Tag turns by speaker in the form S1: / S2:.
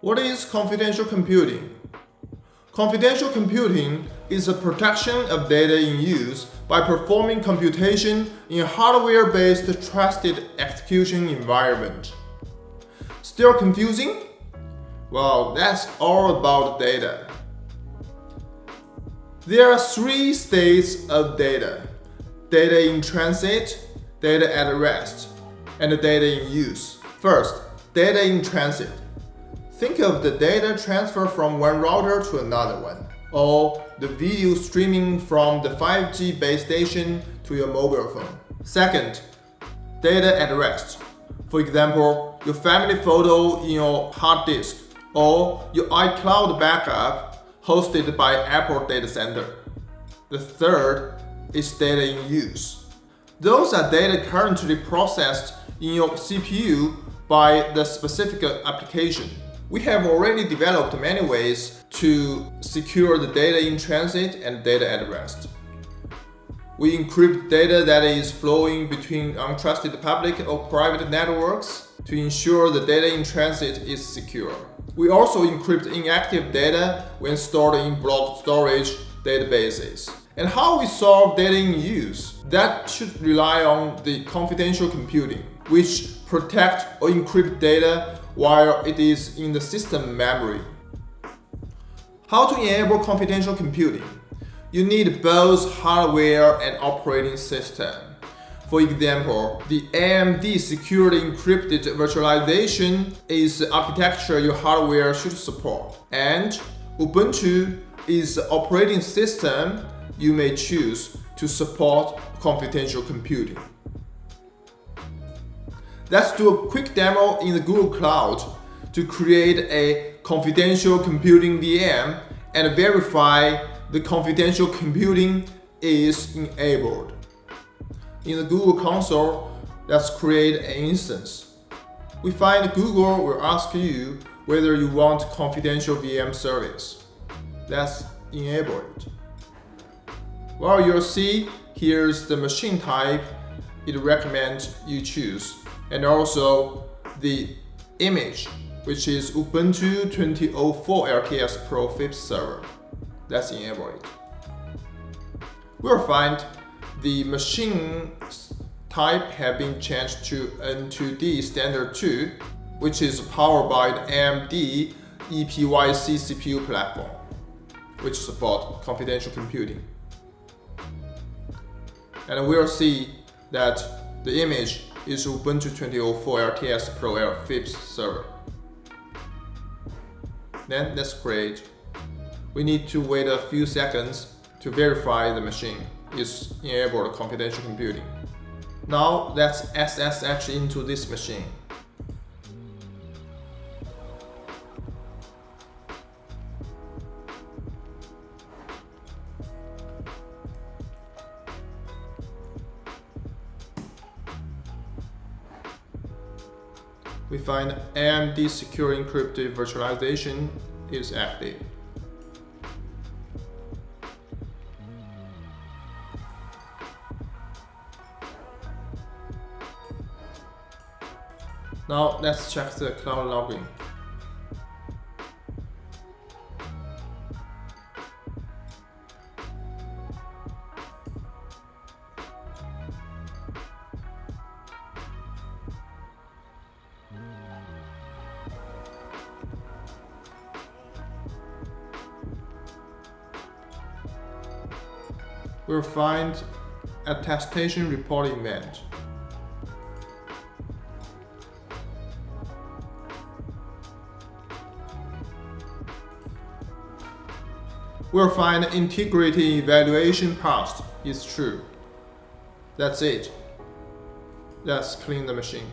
S1: What is confidential computing? Confidential computing is the protection of data in use by performing computation in a hardware-based trusted execution environment. Still confusing? Well, that's all about data. There are three states of data: data in transit, data at rest, and data in use. First, data in transit. Think of the data transfer from one router to another one, or the video streaming from the 5G base station to your mobile phone. Second, data at rest. For example, your family photo in your hard disk, or your iCloud backup hosted by Apple Data Center. The third is data in use. Those are data currently processed in your CPU by the specific application. We have already developed many ways to secure the data in transit and data at rest. We encrypt data that is flowing between untrusted public or private networks to ensure the data in transit is secure. We also encrypt inactive data when stored in block storage databases. And how we solve data in use? That should rely on the confidential computing, which protect or encrypt data while it is in the system memory. How to enable confidential computing? You need both hardware and operating system. For example, the AMD Security Encrypted Virtualization is the architecture your hardware should support, and Ubuntu is the operating system you may choose to support confidential computing. Let's do a quick demo in the Google Cloud to create a confidential computing VM and verify the confidential computing is enabled. In the Google console, let's create an instance. We find Google will ask you whether you want confidential VM service. Let's enable it. Well, you'll see here's the machine type it recommends you choose, and also the image, which is Ubuntu 2004 LTS Pro 5th server. Let's enable it. We'll find the machine type have been changed to N2D Standard 2, which is powered by the AMD EPYC CPU platform, which support confidential computing. And we'll see that the image is Ubuntu 2004 LTS Pro 5th server. Then let's create. We need to wait a few seconds to verify the machine is enabled confidential computing. Now let's SSH into this machine. We find AMD Secure Encrypted Virtualization is active. Now let's check the cloud login. We'll find attestation report event. We'll find integrity evaluation passed is true. That's it. Let's clean the machine.